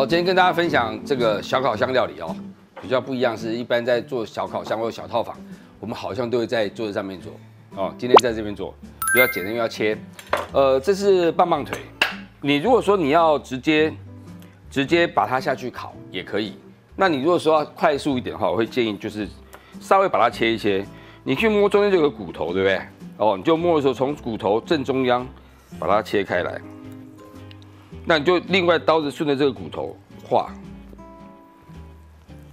今天跟大家分享这个小烤箱料理哦，比较不一样，是一般在做小烤箱或者小套房，我们好像都会在桌子上面做哦。今天在这边做，比较简单，因为要切。这是棒棒腿，你如果说你要直接把它下去烤也可以。那你如果说要快速一点的话，我会建议就是稍微把它切一切。你去摸中间就有个骨头，对不对？哦，你就摸的时候从骨头正中央把它切开来。那你就另外刀子顺着这个骨头划，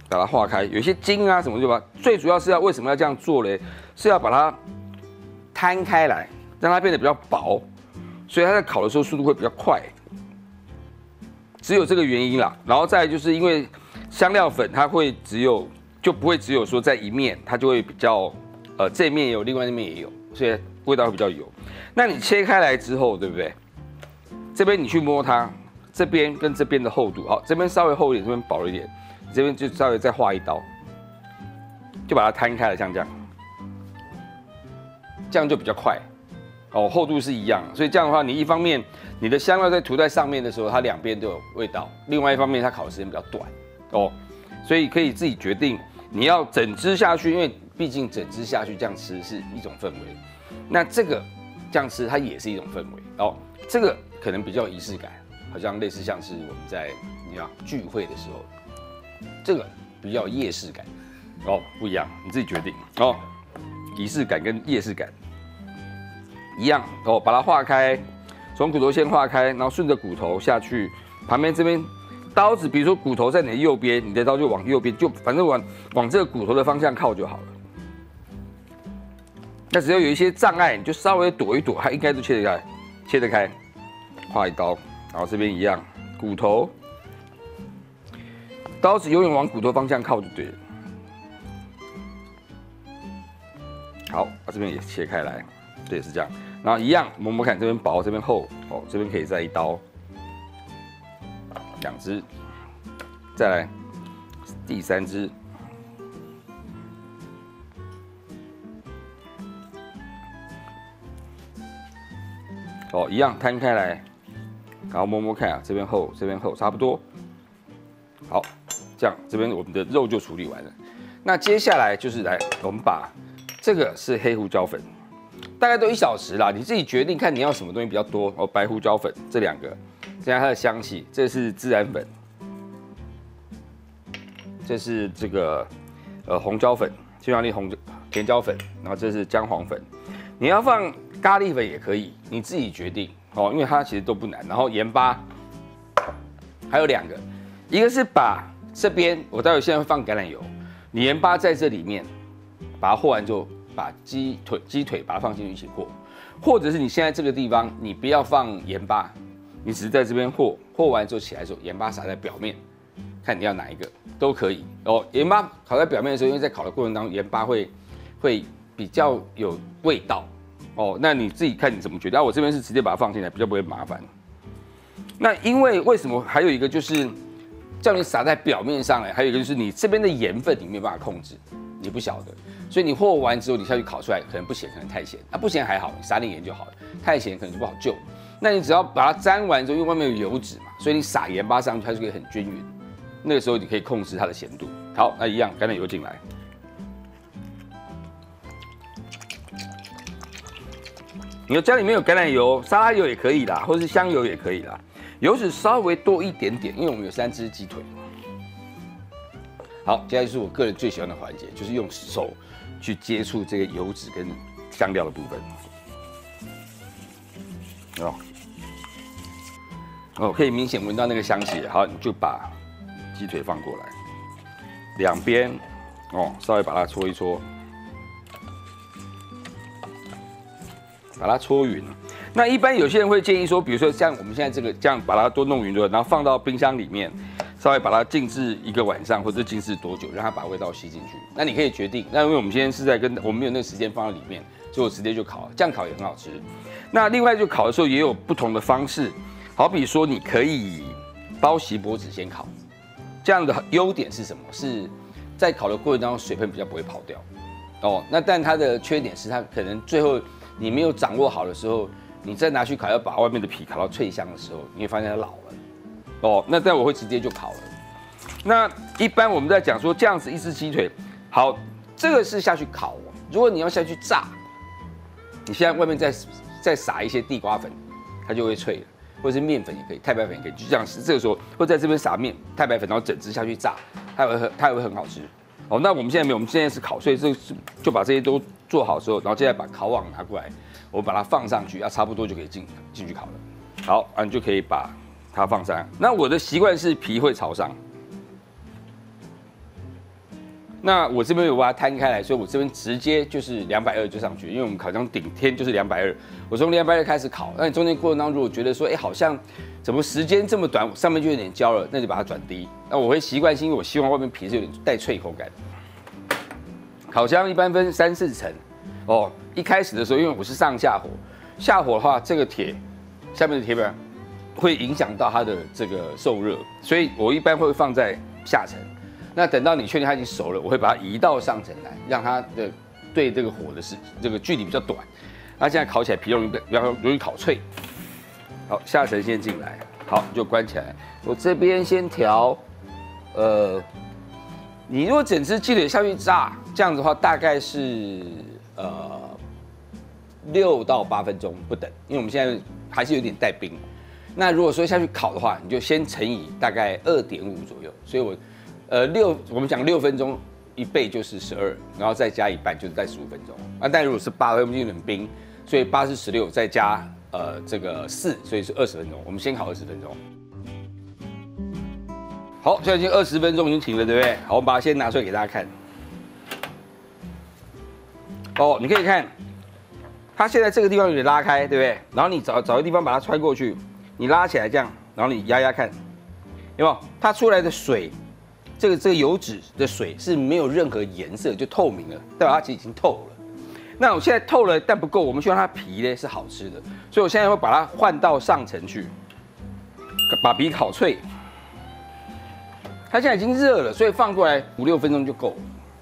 把它划开。有一些筋啊什么就把，最主要是为什么要这样做嘞？是要把它摊开来，让它变得比较薄，所以它在烤的时候速度会比较快。只有这个原因啦。然后再来就是因为香料粉它会就不会只有说在一面，它就会比较这一面也有，另外一面也有，所以味道会比较油。那你切开来之后，对不对？这边你去摸它，这边跟这边的厚度，好，这边稍微厚一点，这边薄一点，你这边就稍微再划一刀，就把它摊开了，像这样，这样就比较快，哦，厚度是一样，所以这样的话，你一方面你的香料在涂在上面的时候，它两边都有味道；另外一方面，它烤的时间比较短，哦，所以可以自己决定你要整只下去，因为毕竟整只下去这样吃是一种氛围，那这个这样吃它也是一种氛围，哦，这个。可能比较有仪式感，好像类似像是我们在聚会的时候，这个比较有夜市感，哦，不一样，你自己决定哦。仪式感跟夜市感一样哦，把它划开，从骨头先划开，然后顺着骨头下去，旁边这边刀子，比如说骨头在你的右边，你的刀就往右边，就反正往这个骨头的方向靠就好了。那只要有一些障碍，你就稍微躲一躲，它应该都切得开。划一刀，然后这边一样，骨头，刀子永远往骨头方向靠就对了。好，把这边也切开来，这也是这样，然后一样摸摸看，这边薄，这边厚，哦，这边可以再一刀，两只，再来第三只。哦，一样摊开来。然后摸摸看啊，这边厚，这边厚，差不多。好，这样这边我们的肉就处理完了。那接下来就是我们把这个是黑胡椒粉，大概都1小时啦，你自己决定看你要什么东西比较多。哦，白胡椒粉这2个，现在它的香气，这是孜然粉，这是这个红椒粉，匈牙利甜椒粉，然后这是姜黄粉。你要放咖喱粉也可以，你自己决定。哦，因为它其实都不难，然后盐巴还有2个，一个是把这边我待会现在会放橄榄油，你盐巴在这里面把它和完之后，把鸡腿把它放进去一起和，或者是你现在这个地方你不要放盐巴，你只是在这边和完之后起来的时候，盐巴撒在表面，看你要哪一个都可以哦。盐巴烤在表面的时候，因为在烤的过程当中，盐巴会比较有味道。哦，那你自己看你怎么决定。我这边是直接把它放进来，比较不会麻烦。那因为什么？还有一个就是叫你撒在表面上还有一个就是你这边的盐分你没有办法控制，你不晓得，所以你和完之后你下去烤出来，可能不咸，可能太咸。不咸还好，你撒点盐就好了。太咸可能就不好救。那你只要把它沾完之后，因为外面有油脂嘛，所以你撒盐巴上去，它就可以很均匀。那个时候你可以控制它的咸度。好，那一样橄榄油进来。你说家里面有橄榄油、沙拉油也可以啦，或是香油也可以啦，油脂稍微多一点点，因为我们有3只鸡腿。好，接下来就是我个人最喜欢的环节，就是用手去接触这个油脂跟香料的部分。哦，可以明显闻到那个香气。好，你就把鸡腿放过来，两边稍微把它搓一搓。把它搓匀。那一般有些人会建议说，比如说像我们现在这样把它都弄匀了，然后放到冰箱里面，稍微把它静置1个晚上，或者静置多久，让它把味道吸进去。那你可以决定。那因为我们今天是在我们没有那个时间放在里面，所以我直接就烤了，这样烤也很好吃。那另外就烤的时候也有不同的方式，好比说你可以包锡箔纸先烤，这样的优点是什么？是在烤的过程当中水分比较不会跑掉。哦，那但它的缺点是它可能最后你没有掌握好的时候，你再拿去烤，要把外面的皮烤到脆香的时候，你会发现它老了。哦，那但我会直接就烤了。那一般我们在讲说这样子一只鸡腿，好，这个是下去烤哦。如果你要下去炸，你现在外面再撒一些地瓜粉，它就会脆了，或者是面粉也可以，太白粉也可以，就这样是这个时候，或在这边撒太白粉，然后整只下去炸，它也会很好吃。哦，那我们现在没有，我们现在是烤，所以就把这些都做好之后，然后接下来把烤网拿过来，我把它放上去，差不多就可以进去烤了。好，你就可以把它放上。那我的习惯是皮会朝上。那我这边有把它摊开来，所以我这边直接就是220就上去，因为我们烤箱顶天就是220，我从220开始烤。那你中间过程当中如果觉得说，好像怎么时间这么短，上面就有点焦了，那就把它转低。那我会习惯性，因为我希望外面皮是有点带脆口感。烤箱一般分3、4层，哦，一开始的时候，因为我是上下火，下火的话，这个铁下面的铁板会影响到它的这个受热，所以我一般会放在下层。那等到你确定它已经熟了，我会把它移到上层来，让它的对这个火的这个距离比较短。那这样烤起来皮比较容易烤脆。好，下层先进来，好，就关起来。我这边先调，你如果整只鸡腿下去炸，这样子的话大概是6到8分钟不等，因为我们现在还是有点带冰。那如果说下去烤的话，你就先乘以大概2.5左右，所以我们讲6分钟1倍就是12，然后再加1半就是在15分钟。但如果是8，因为有点冰，所以8是16，再加这个4，所以是20分钟。我们先烤20分钟。好，现在已经20分钟已经停了，对不对？好，我们把它先拿出来给大家看。哦，你可以看，它现在这个地方有点拉开，对不对？然后你找个地方把它穿过去，你拉起来这样，然后你压压看，有没有？它出来的水。这个油脂的水是没有任何颜色，就透明了，代表它其实已经透了。那我现在透了，但不够，我们希望它皮呢是好吃的，所以我现在会把它换到上层去，把皮烤脆。它现在已经热了，所以放过来5、6分钟就够了。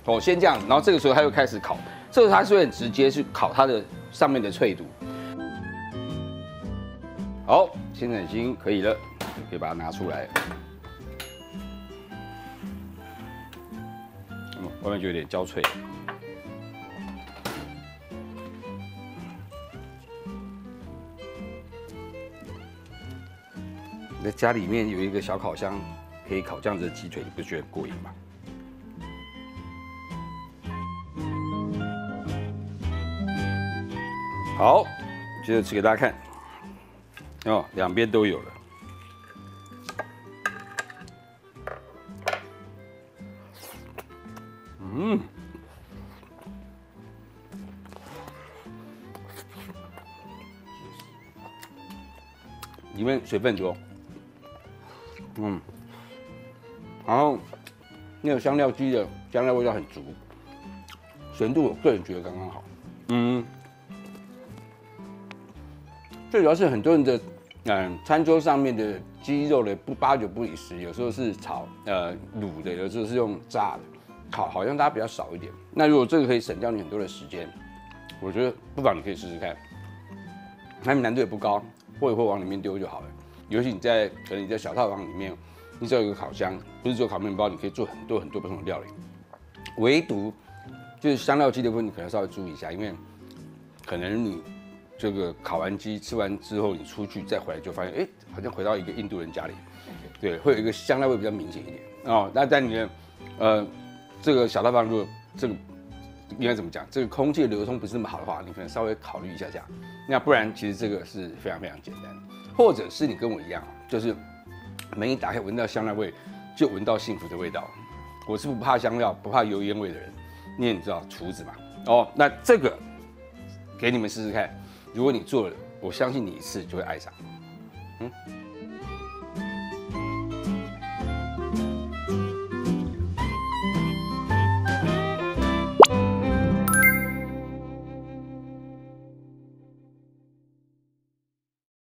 哦，先这样，然后这个时候它又开始烤，这个它是会很直接去烤它的上面的脆度。好，现在已经可以了，可以把它拿出来。外面就有点焦脆。你在家里面有一个小烤箱，可以烤这样子的鸡腿，你不觉得很过瘾吗？好，接着吃给大家看。哦，两边都有了。里面水分多，然后那个香料鸡的香料味道很足，咸度我个人觉得刚刚好，最主要是很多人的餐桌上面的鸡肉的8、9不离10，有时候是炒卤的，有时候是用炸的，烤好像大家比较少一点。那如果这个可以省掉你很多的时间，我觉得不妨你可以试试看，它难度也不高。或者会往里面丢就好了。尤其可能你在小套房里面，你只要有一个烤箱，不是只有烤面包，你可以做很多不同的料理。唯独就是香料鸡的部分，你可能稍微注意一下，因为可能你这个烤完鸡吃完之后，你出去再回来就发现，好像回到一个印度人家里，对，会有一个香料味比较明显一点哦。那在你的这个小套房，如果这个应该怎么讲？这个空气的流通不是那么好的话，你可能稍微考虑一下这样。那不然，其实这个是非常简单。或者是你跟我一样，就是门一打开闻到香料味，就闻到幸福的味道。我是不怕香料、不怕油烟味的人，你也知道厨子嘛。哦，那这个给你们试试看。如果你做了，我相信你1次就会爱上。